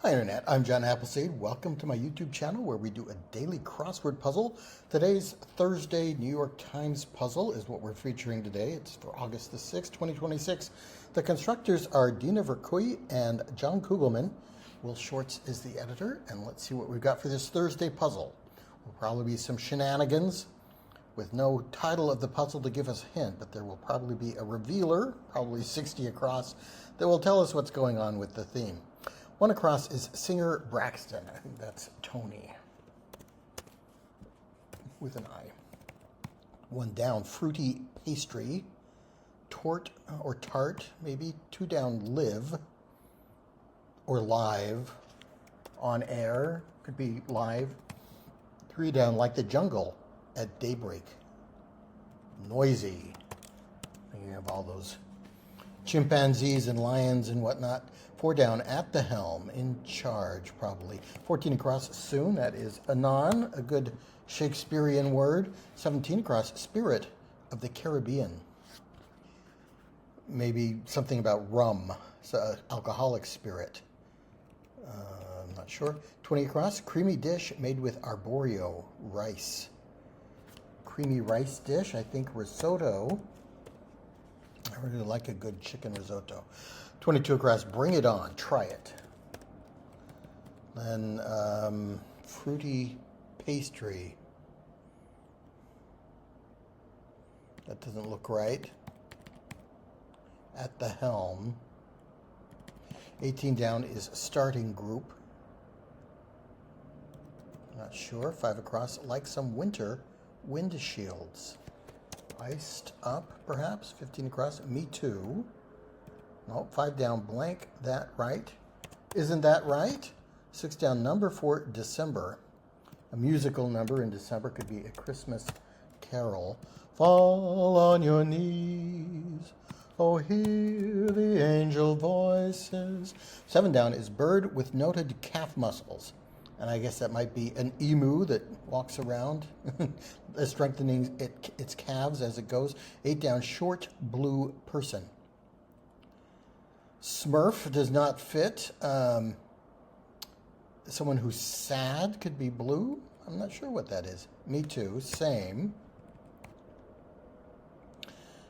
Hi Internet, I'm John Appleseed. Welcome to my YouTube channel where we do a daily crossword puzzle. Today's Thursday New York Times puzzle is what we're featuring today. It's for August the 6th, 2026. The constructors are Dena Verkuil and John Kugelman. Will Shorts is the editor, and let's see what we've got for this Thursday puzzle. Will probably be some shenanigans with no title of the puzzle to give us a hint, but there will probably be a revealer, probably 60 across, that will tell us what's going on with the theme. One across is Singer Braxton. I think that's Tony with an I. One down, Fruity Pastry. Tort or Tart, maybe. Two down, Live or Live. On Air, could be Live. Three down, Like the Jungle at Daybreak. Noisy. You have all those chimpanzees and lions and whatnot. Four down, At the Helm, In Charge, probably. 14 across, Soon, that is Anon, a good Shakespearean word. 17 across, Spirit of the Caribbean. Maybe something about rum, so alcoholic spirit. I'm not sure. 20 across, Creamy Dish made with arborio rice. Creamy rice dish, I think risotto. I really like a good chicken risotto. 22 across, Bring It On, Try It. Then Fruity Pastry. That doesn't look right. At the Helm. 18 down is Starting Group. Not sure. 5 across, Like Some Winter Windshields. Iced Up, perhaps. 15 across, Me Too. Nope, 5 down, Blank That Right. Isn't that right? 6 down, Number for December. A musical number in December could be A Christmas Carol. Fall on your knees, oh, hear the angel voices. 7 down is Bird with Noted Calf Muscles. And I guess that might be an emu that walks around, strengthening its calves as it goes. 8 down, Short Blue Person. Smurf does not fit. Someone who's sad could be blue. I'm not sure what that is. Me Too, same.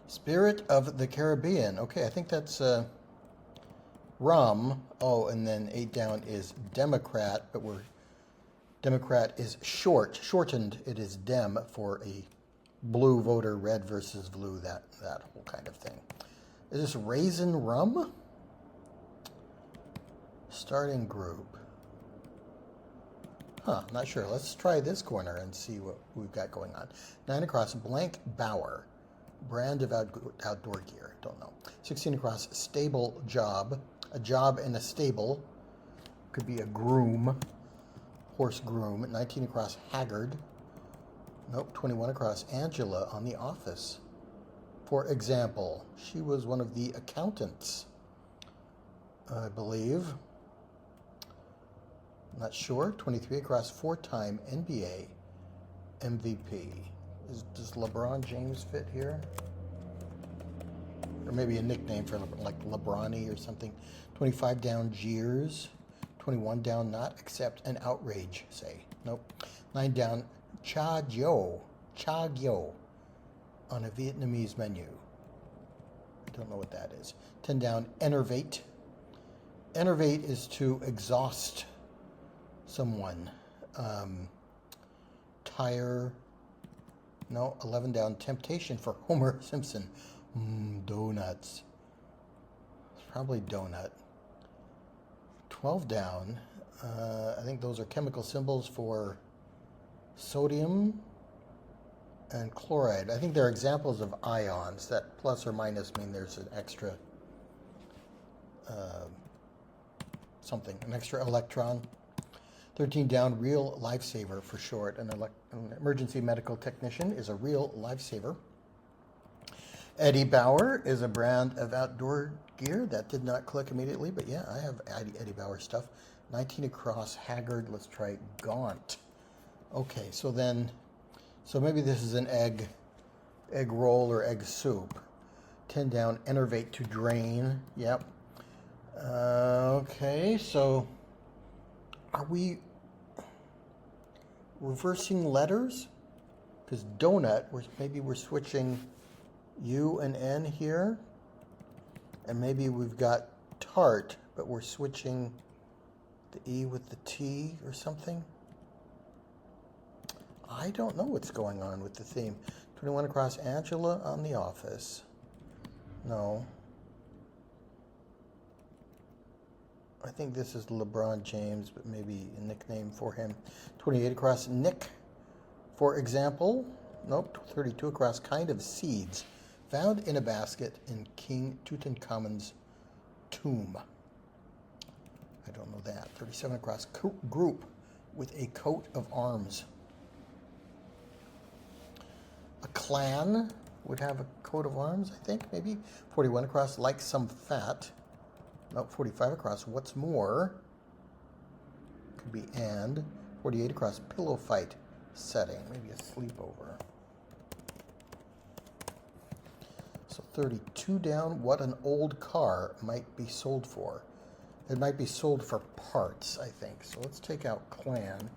Spirit of the Caribbean. Okay, I think that's rum. Oh, and then 8 down is Democrat, but Democrat is shortened. It is Dem for a blue voter, red versus blue, that whole kind of thing. Is this Raisin Rum? Starting Group. Huh, not sure. Let's try this corner and see what we've got going on. 9 across, Blank Bower. Brand of outdoor gear. Don't know. 16 across, Stable Job. A job in a stable. Could be a groom. Horse groom. 19 across, Haggard. Nope. 21 across, Angela on The Office. For example, she was one of the accountants, I believe. Not sure. 23 across, 4-time NBA MVP. Does LeBron James fit here? Or maybe a nickname for like LeBronny or something. 25 down, Jeers. 21 down, Not Accept an Outrage, say. Nope. 9 down, Cha Gyo. Cha Gyo. On a Vietnamese menu. I don't know what that is. 10 down, Enervate. Enervate is to exhaust someone. Tire. No. 11 down, Temptation for Homer Simpson. Donuts. It's probably donut. 12 down. I think those are chemical symbols for sodium and chloride. I think they're examples of ions that plus or minus mean there's an extra something, an extra electron. 13 down, Real Lifesaver for short. An emergency medical technician is a real lifesaver. Eddie Bauer is a brand of outdoor gear. That did not click immediately, but yeah, I have Eddie Bauer stuff. 19 across, Haggard. Let's try Gaunt. Okay, so maybe this is an egg roll or egg soup. 10 down, Enervate to drain. Yep. Okay, so Are we reversing letters? Because donut, maybe we're switching U and N here. And maybe we've got tart, but we're switching the E with the T or something. I don't know what's going on with the theme. 21 across, Angela on The Office. No. I think this is LeBron James, but maybe a nickname for him. 28 across, Nick, for example. Nope, 32 across, kind of seeds. Found in a basket in King Tutankhamun's tomb. I don't know that. 37 across, group with a coat of arms. A clan would have a coat of arms, I think, maybe. 41 across, like some fat. Nope, 45 across, what's more? Could be and. 48 across, pillow fight setting, maybe a sleepover. So 32 down, what an old car might be sold for. It might be sold for parts, I think. So let's take out clan.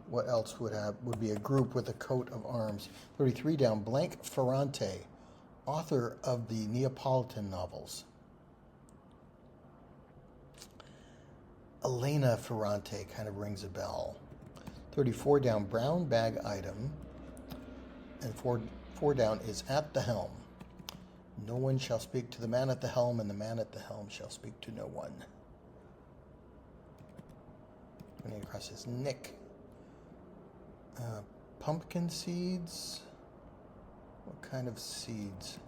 What else would be a group with a coat of arms? 33 down, blank Ferrante, author of the Neapolitan novels. Elena Ferrante kind of rings a bell. 34 down, brown bag item. And four down is at the helm. No one shall speak to the man at the helm, and the man at the helm shall speak to no one. 20 across is Nick. Pumpkin seeds. What kind of seeds?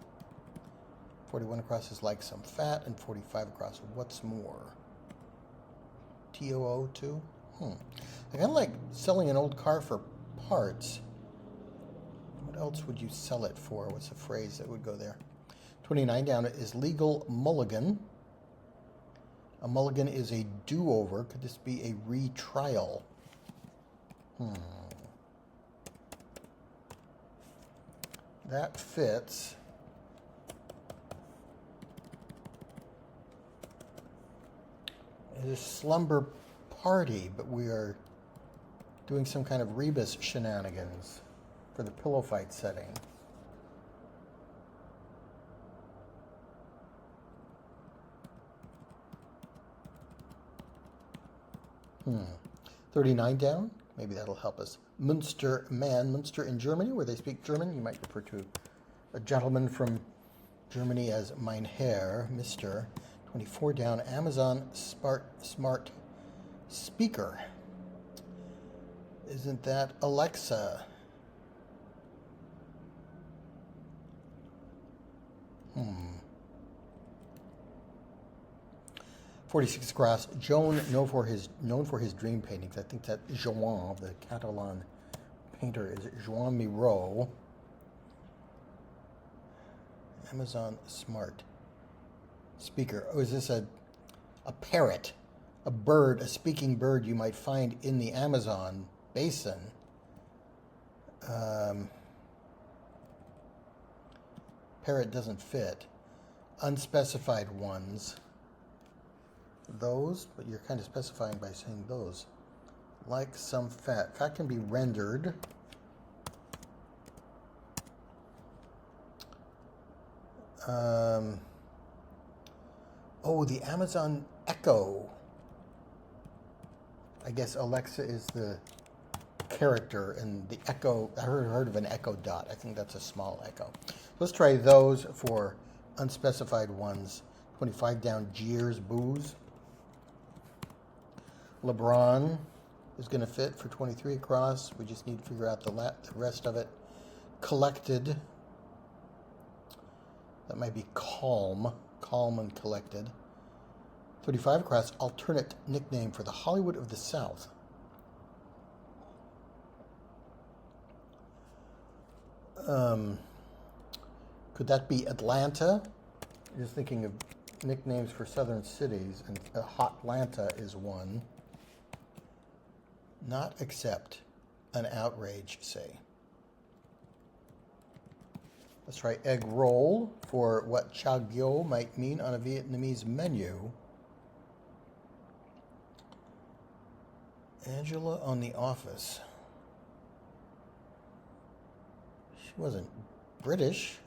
41 across is like some fat, and 45 across, what's more? TOO2? I kind of like selling an old car for parts. What else would you sell it for? What's a phrase that would go there? 29 down is legal mulligan. A mulligan is a do-over. Could this be a retrial? That fits. It is slumber party, but we are doing some kind of rebus shenanigans for the pillow fight setting. Hmm. 39 down. Maybe that'll help us. Münster man. Münster in Germany, where they speak German. You might refer to a gentleman from Germany as mein Herr, Mr. 24 down. Amazon smart speaker. Isn't that Alexa? 46 across. Joan, known for his dream paintings. I think that Joan, the Catalan painter, is Joan Miró. Amazon smart speaker. Oh, is this a parrot? A bird, a speaking bird you might find in the Amazon basin. Parrot doesn't fit. Unspecified ones. Those, but you're kind of specifying by saying those. Like some fat. Fat can be rendered. Oh, the Amazon Echo. I guess Alexa is the character, and the Echo, I heard of an Echo Dot. I think that's a small Echo. Let's try those for unspecified ones. 25 down, Jeers Booze. LeBron is going to fit for 23 across. We just need to figure out the rest of it. Collected. That might be calm. Calm and collected. 35 across, alternate nickname for the Hollywood of the South. Could that be Atlanta? Just thinking of nicknames for southern cities, and Hotlanta is one. Not accept an outrage, say. Let's try egg roll for what chagyo might mean on a Vietnamese menu. Angela on The Office. She wasn't British.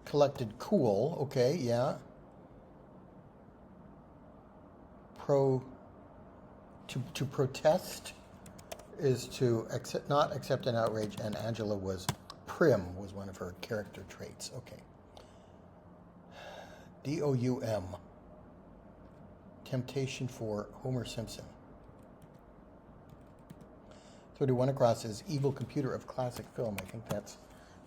Collected cool. Okay, yeah. To protest is to not accept an outrage, and Angela was prim, was one of her character traits. Okay. DOUM. Temptation for Homer Simpson. 31 across is Evil Computer of Classic Film. I think that's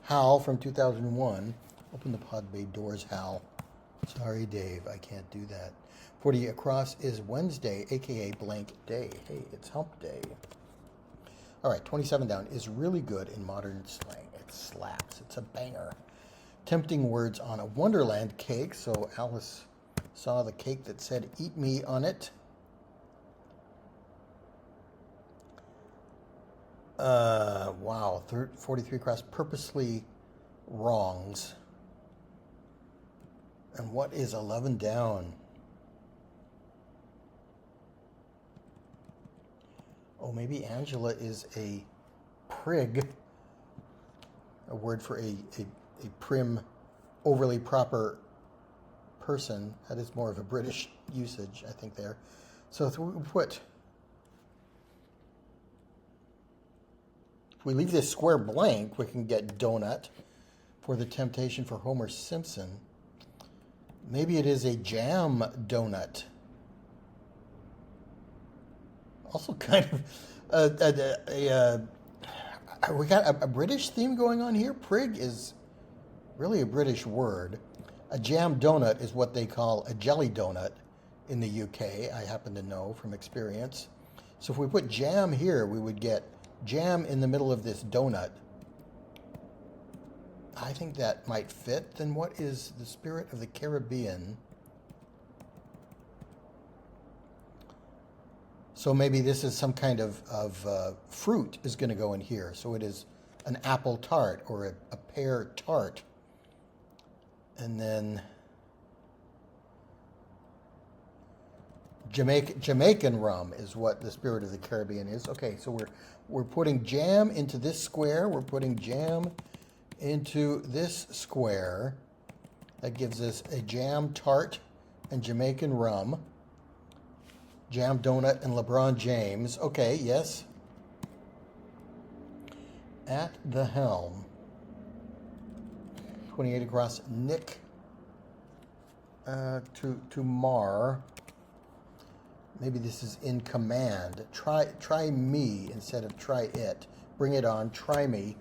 Hal from 2001. Open the pod bay doors, Hal. Sorry, Dave, I can't do that. 40 across is Wednesday, a.k.a. blank day. Hey, it's hump day. All right, 27 down is really good in modern slang. It slaps. It's a banger. Tempting words on a Wonderland cake. So Alice saw the cake that said, "Eat me" on it. Wow, 43 across, purposely wrongs. And what is 11 down? Oh, maybe Angela is a prig, a word for a prim, overly proper person. That is more of a British usage, I think, there. So if we leave this square blank, we can get donut for the temptation for Homer Simpson. Maybe it is a jam donut. Also kind of we got a British theme going on here. Prig is really a British word. A jam donut is what they call a jelly donut in the UK, I happen to know from experience. So if we put jam here, we would get jam in the middle of this donut. I think that might fit. Then what is the spirit of the Caribbean? So maybe this is some kind of fruit is going to go in here. So it is an apple tart or a pear tart. And then Jamaican rum is what the spirit of the Caribbean is. Okay, so we're putting jam into this square. We're putting jam into this square. That gives us a jam tart and Jamaican rum. Jam donut and LeBron James. Okay, yes. At the helm. 28 across. Nick to Mar. Maybe this is in command. Try me instead of try it. Bring it on. Try me.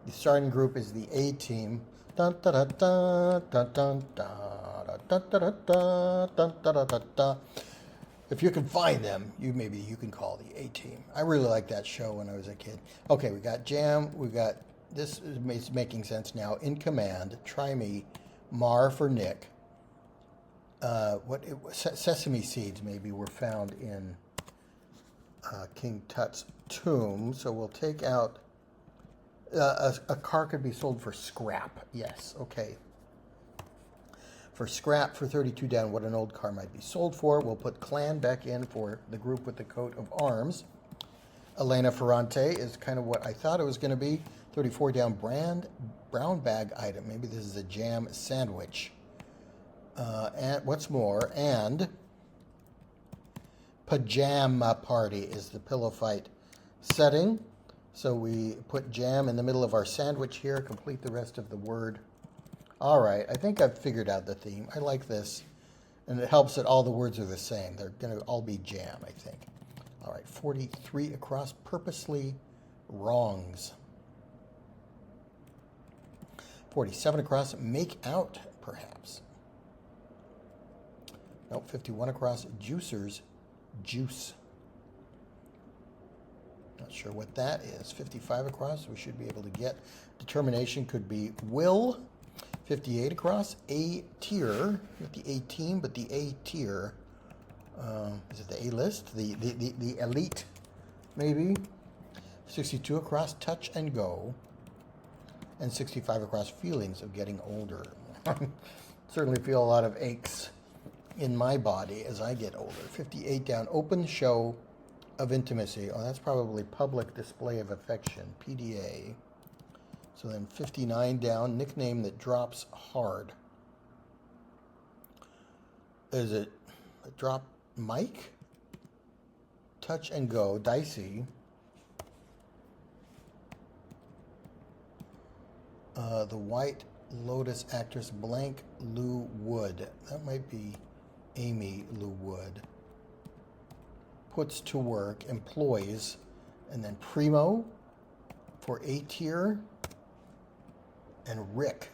The starting group is the A team. Dun, da, da, da, dun, dun, da, da, da, da, da, dun, da, da, da, da. If you can find them, maybe you can call the A team. I really liked that show when I was a kid. Okay, we got jam. We got this is making sense now. In command. Try me. Mar for Nick. Sesame seeds maybe were found in King Tut's tomb. So we'll take out a car could be sold for scrap. Yes, okay. For scrap for 32 down, what an old car might be sold for. We'll put clan back in for the group with the coat of arms. Elena Ferrante is kind of what I thought it was going to be. 34 down, brown bag item. Maybe this is a jam sandwich. And what's more, and pajama party is the pillow fight setting. So we put jam in the middle of our sandwich here, complete the rest of the word. All right, I think I've figured out the theme. I like this, and it helps that all the words are the same. They're going to all be jam, I think. All right, 43 across, purposely wrongs. 47 across, make out, perhaps. Nope, 51 across, juicers, juice. Not sure what that is. 55 across, we should be able to get. Determination could be will. 58 across, A tier, not the A team, but the A tier. Is it the A list? The elite, maybe. 62 across, touch and go. And 65 across, feelings of getting older. Certainly feel a lot of aches in my body as I get older. 58 down, open show of intimacy. Oh, that's probably public display of affection, PDA. So then 59 down, nickname that drops hard. Is it drop Mike? Touch and go, dicey. The White Lotus actress blank Lou Wood. That might be Amy Lou Wood. Puts to work, employs, and then Primo for A tier, and Rick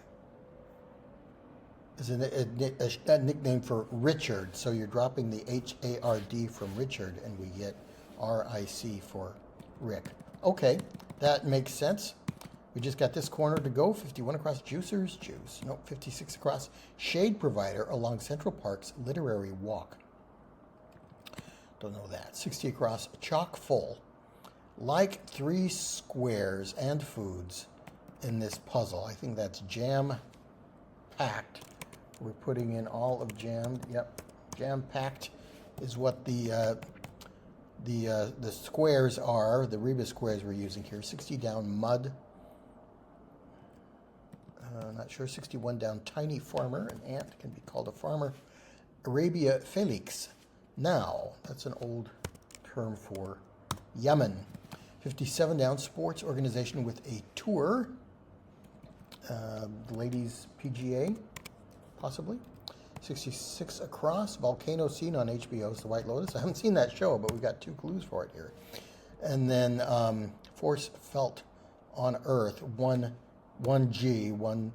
is a nickname for Richard. So you're dropping the H-A-R-D from Richard, and we get R-I-C for Rick. Okay, that makes sense. We just got this corner to go. 51 across, Juicers Juice. Nope, 56 across, Shade Provider along Central Park's Literary Walk. Don't know that. 60 across, Chock full. Like 3 squares and foods in this puzzle. I think that's jam-packed. We're putting in all of jammed. Yep, jam-packed is what the squares are. The Rebus squares we're using here. 60 down, Mud. Not sure. 61 down, Tiny Farmer. An ant can be called a farmer. Arabia Felix. Now, that's an old term for Yemen. 57 down, Sports Organization with a tour. Ladies PGA, possibly. 66 across, Volcano Scene on HBO's The White Lotus. I haven't seen that show, but we got 2 clues for it here. And then Force Felt on Earth, 1G, one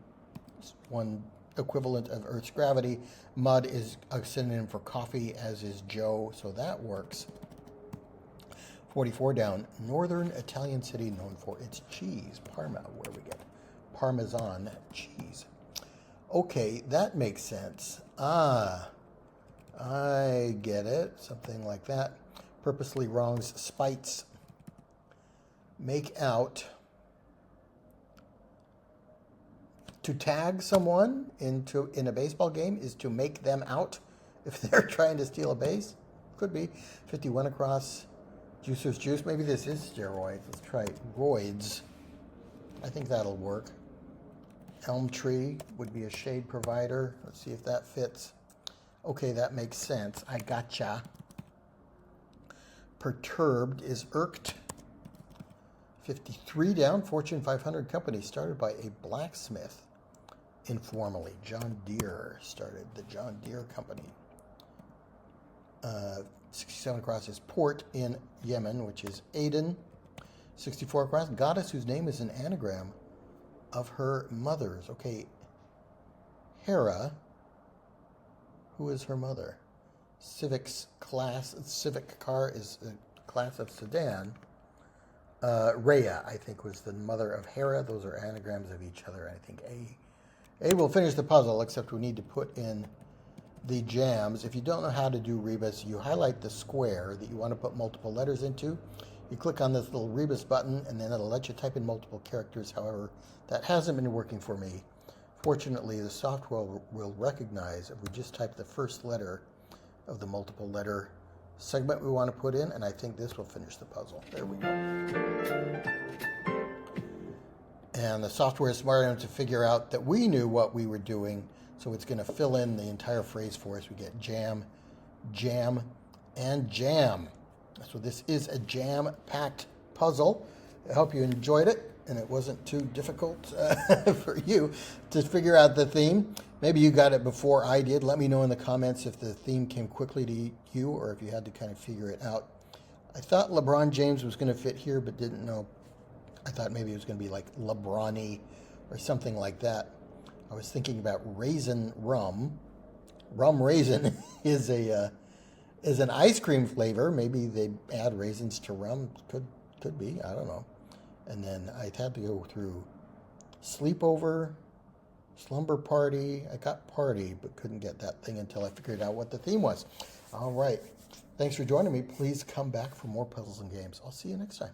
equivalent of Earth's gravity. Mud is a synonym for coffee, as is Joe, so that works. 44 down, Northern Italian city known for its cheese, Parma, where we get Parmesan cheese. Okay, that makes sense. Ah, I get it. Something like that. Purposely wrongs, spites. Make out. To tag someone in a baseball game is to make them out if they're trying to steal a base. Could be. 51 across, Juicer's Juice. Maybe this is steroids. Let's try roids. I think that'll work. Elm Tree would be a shade provider. Let's see if that fits. Okay, that makes sense. I gotcha. Perturbed is irked. 53 down, Fortune 500 company started by a blacksmith. Informally, John Deere started the John Deere company. 67 across is port in Yemen, which is Aden. 64 across, goddess whose name is an anagram of her mother's. Okay, Hera, who is her mother? Civic car is a class of sedan. Rhea, I think, was the mother of Hera. Those are anagrams of each other. I think A will finish the puzzle, except we need to put in the jams. If you don't know how to do Rebus, you highlight the square that you want to put multiple letters into. You click on this little Rebus button, and then it'll let you type in multiple characters. However, that hasn't been working for me. Fortunately, the software will recognize if we just type the first letter of the multiple letter segment we want to put in, and I think this will finish the puzzle. There we go. And the software is smart enough to figure out that we knew what we were doing, so it's going to fill in the entire phrase for us. We get jam, jam, and jam. So this is a jam-packed puzzle. I hope you enjoyed it, and it wasn't too difficult for you to figure out the theme. Maybe you got it before I did. Let me know in the comments if the theme came quickly to you or if you had to kind of figure it out. I thought LeBron James was going to fit here, but didn't know. I thought maybe it was going to be like LeBron-y or something like that. I was thinking about raisin rum. Rum raisin is an ice cream flavor. Maybe they add raisins to rum. Could be. I don't know. And then I had to go through sleepover, slumber party. I got party, but couldn't get that thing until I figured out what the theme was. All right. Thanks for joining me. Please come back for more puzzles and games. I'll see you next time.